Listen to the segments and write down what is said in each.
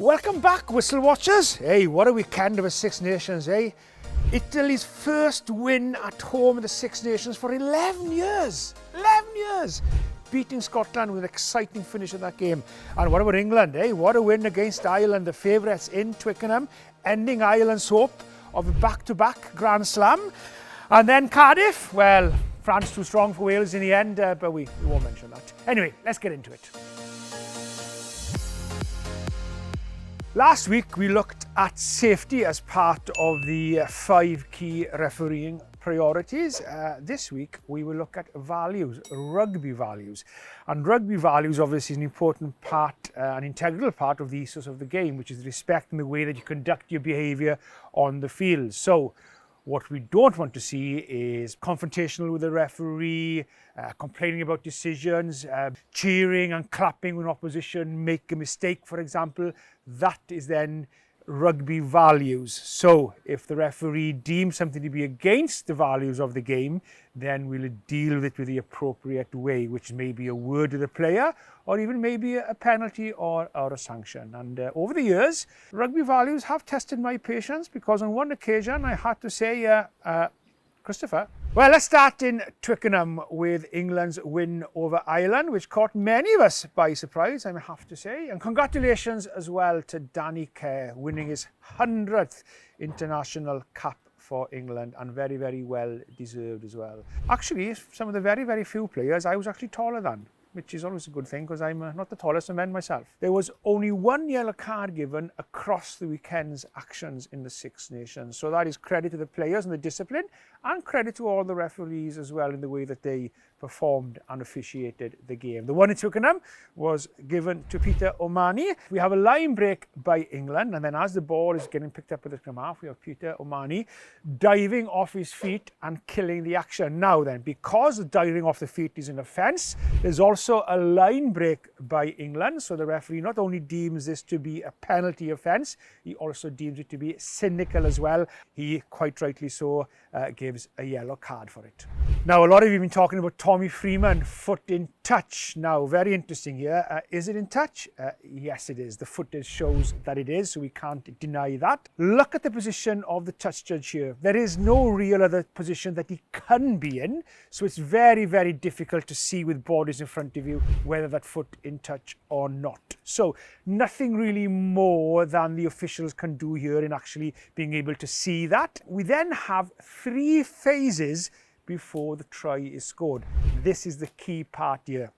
Welcome back, Whistle Watchers. Hey, what a weekend of the Six Nations, eh? Italy's first win at home in the Six Nations for 11 years. 11 years! Beating Scotland with an exciting finish of that game. And what about England, eh? What a win against Ireland, the favourites in Twickenham, ending Ireland's hope of a back-to-back Grand Slam. And then Cardiff, well, France too strong for Wales in the end, but we won't mention that. Anyway, let's get into it. Last week we looked at safety as part of the 5 key refereeing priorities. This week we will look at values, rugby values. And rugby values obviously is an important part, an integral part of the ethos of the game, which is respect in the way that you conduct your behaviour on the field. So what we don't want to see is confrontational with the referee, complaining about decisions, cheering and clapping when opposition make a mistake, for example. That is then rugby values. So if the referee deems something to be against the values of the game, then we'll deal with it with the appropriate way, which may be a word to the player or even maybe a penalty or a sanction. And over the years, rugby values have tested my patience, because on one occasion I had to say, Christopher. Well, let's start in Twickenham with England's win over Ireland, which caught many of us by surprise, I have to say. And congratulations as well to Danny Kerr, winning his 100th international cap for England, and very, very well deserved as well. Actually, some of the very, very few players I was actually taller than, which is always a good thing, because I'm not the tallest of men myself. There was only one yellow card given across the weekend's actions in the Six Nations. So that is credit to the players and the discipline, and credit to all the referees as well in the way that they performed and officiated the game. The one in Twickenham was given to Peter O'Mahony. We have a line break by England, and then as the ball is getting picked up at the scrum half, we have Peter O'Mahony diving off his feet and killing the action. Now then, because the diving off the feet is an offence, there's also a line break by England. So the referee not only deems this to be a penalty offence, he also deems it to be cynical as well. He, quite rightly so, gives a yellow card for it. Now, a lot of you have been talking about Tommy Freeman, foot in touch. Now, very interesting here. Is it in touch? Yes, it is. The footage shows that it is, so we can't deny that. Look at the position of the touch judge here. There is no real other position that he can be in, so it's very, very difficult to see with bodies in front of you whether that foot in touch or not. So nothing really more than the officials can do here in actually being able to see that. We then have 3 phases before the try is scored. This is the key part here.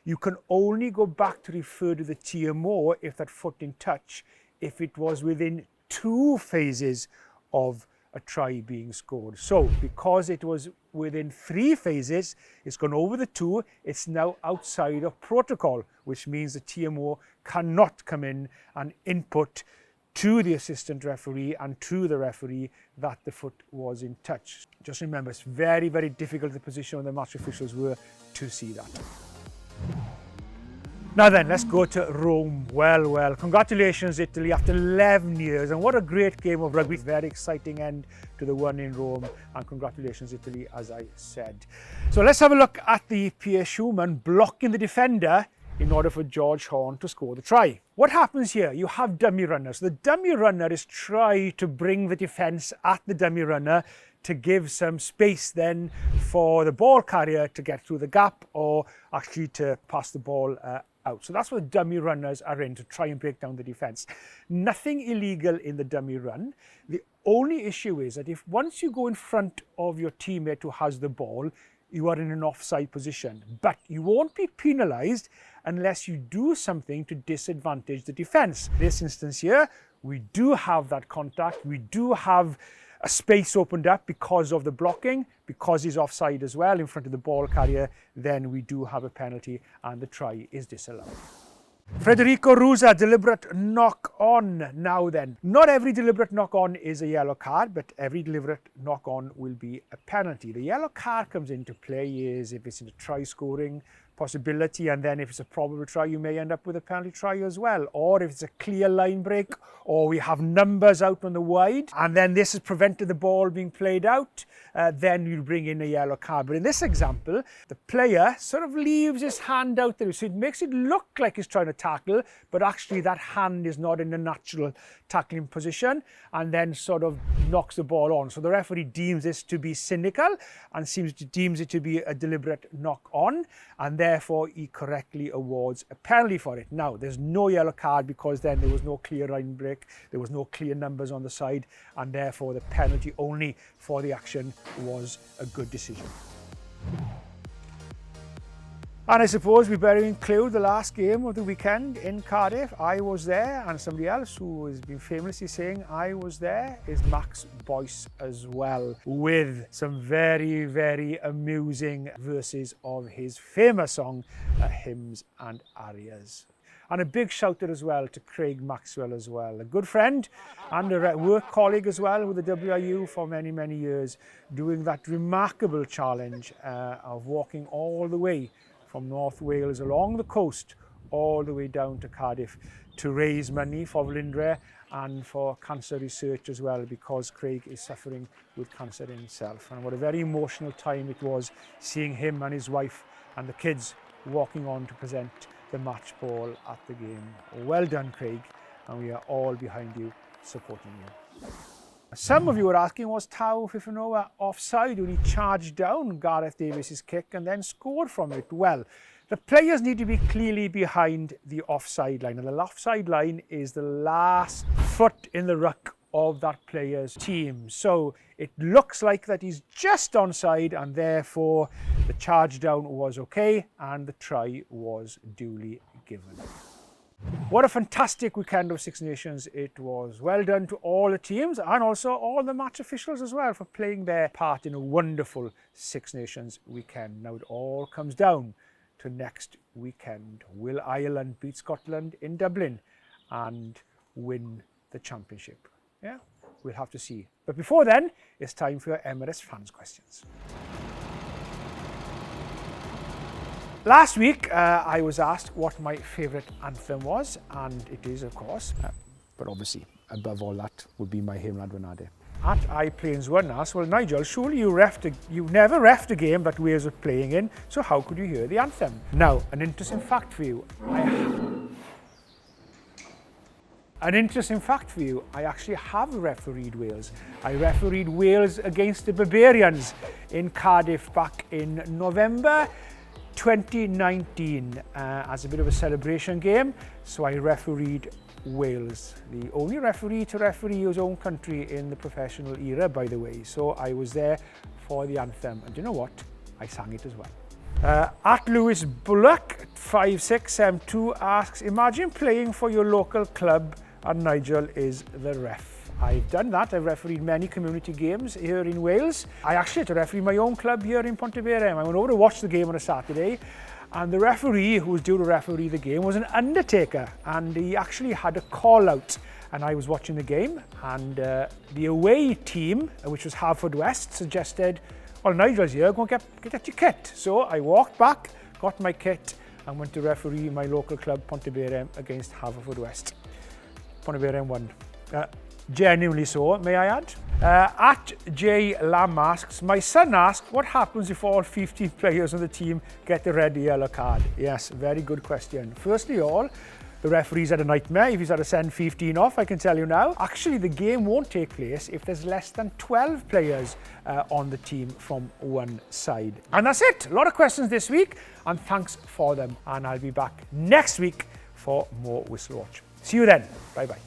You can only go back to refer to the TMO if that foot in touch, if it was within 2 phases of a try being scored. So because it was within 3 phases, it's gone over the 2, it's now outside of protocol, which means the TMO cannot come in and input to the assistant referee and to the referee that the foot was in touch. Just remember, it's very, very difficult the position where the match officials were to see that. Now then, let's go to Rome. Well, congratulations Italy after 11 years, and what a great game of rugby. Very exciting end to the one in Rome, and congratulations Italy, as I said. So let's have a look at the Pierre Schumann blocking the defender in order for George Horn to score the try. What happens here? You have dummy runners. The dummy runner is trying to bring the defence at the dummy runner to give some space then for the ball carrier to get through the gap, or actually to pass the ball out. So that's what the dummy runners are in, to try and break down the defence. Nothing illegal in the dummy run. The only issue is that if once you go in front of your teammate who has the ball, you are in an offside position, but you won't be penalised unless you do something to disadvantage the defence. In this instance here, we do have that contact, we do have a space opened up because of the blocking, because he's offside as well in front of the ball carrier, then we do have a penalty and the try is disallowed. Federico Rusa, deliberate knock-on. Now then, not every deliberate knock-on is a yellow card, but every deliberate knock-on will be a penalty. The yellow card comes into play is if it's in a try-scoring possibility, and then if it's a probable try, you may end up with a penalty try as well. Or if it's a clear line break, or we have numbers out on the wide, and then this has prevented the ball being played out, then you bring in a yellow card. But in this example, the player sort of leaves his hand out there, so it makes it look like he's trying to tackle, but actually that hand is not in a natural tackling position, and then sort of knocks the ball on. So the referee deems this to be cynical and deems it to be a deliberate knock on, and therefore he correctly awards a penalty for it. Now, there's no yellow card because then there was no clear line break, there was no clear numbers on the side, and therefore the penalty only for the action was a good decision. And I suppose we better include the last game of the weekend in Cardiff. I was there, and somebody else who has been famously saying I was there is Max Boyce as well, with some very, very amusing verses of his famous song, Hymns and Arias. And a big shout out as well to Craig Maxwell as well, a good friend and a work colleague as well with the WIU for many, many years, doing that remarkable challenge of walking all the way from North Wales along the coast all the way down to Cardiff to raise money for Flindre and for cancer research as well, because Craig is suffering with cancer himself. And what a very emotional time it was, seeing him and his wife and the kids walking on to present the match ball at the game. Well done, Craig, and we are all behind you, supporting you. Some of you were asking, was Tao Fifanoa offside when he charged down Gareth Davies's kick and then scored from it? Well, the players need to be clearly behind the offside line, and the offside line is the last foot in the ruck of that player's team. So it looks like that he's just onside, and therefore the charge down was okay and the try was duly given. What a fantastic weekend of Six Nations it was. Well done to all the teams and also all the match officials as well for playing their part in a wonderful Six Nations weekend. Now it all comes down to next weekend. Will Ireland beat Scotland in Dublin and win the championship? Yeah, we'll have to see. But before then, it's time for your Emirates Fans Questions. Last week, I was asked what my favourite anthem was, and it is, of course, but obviously, above all that, would be my Hymn Advanade. At iPlanes1 asked, well, Nigel, surely you never refed a game that Wales were playing in, so how could you hear the anthem? Now, an interesting fact for you. I actually have refereed Wales. I refereed Wales against the Barbarians in Cardiff back in November 2019 as a bit of a celebration game. So I refereed Wales, the only referee to referee his own country in the professional era, by the way. So I was there for the anthem, and you know what? I sang it as well. At Lewis Bullock 5672 asks, imagine playing for your local club and Nigel is the ref. I've done that. I've refereed many community games here in Wales. I actually had to referee my own club here in Pontevedra. I went over to watch the game on a Saturday, and the referee who was due to referee the game was an undertaker, and he actually had a call out. And I was watching the game, and the away team, which was Haverfordwest, suggested, well, Nigel's here, go and get your kit. So I walked back, got my kit, and went to referee my local club, Pontevedra, against Haverfordwest. Pontevedra won. Genuinely so, may I add. At J Lam asks, my son asked, what happens if all 15 players on the team get the red yellow card? Yes, very good question. Firstly all, the referee's had a nightmare if he's had to send 15 off, I can tell you now. Actually, the game won't take place if there's less than 12 players on the team from one side. And that's it. A lot of questions this week, and thanks for them. And I'll be back next week for more Whistle Watch. See you then. Bye-bye.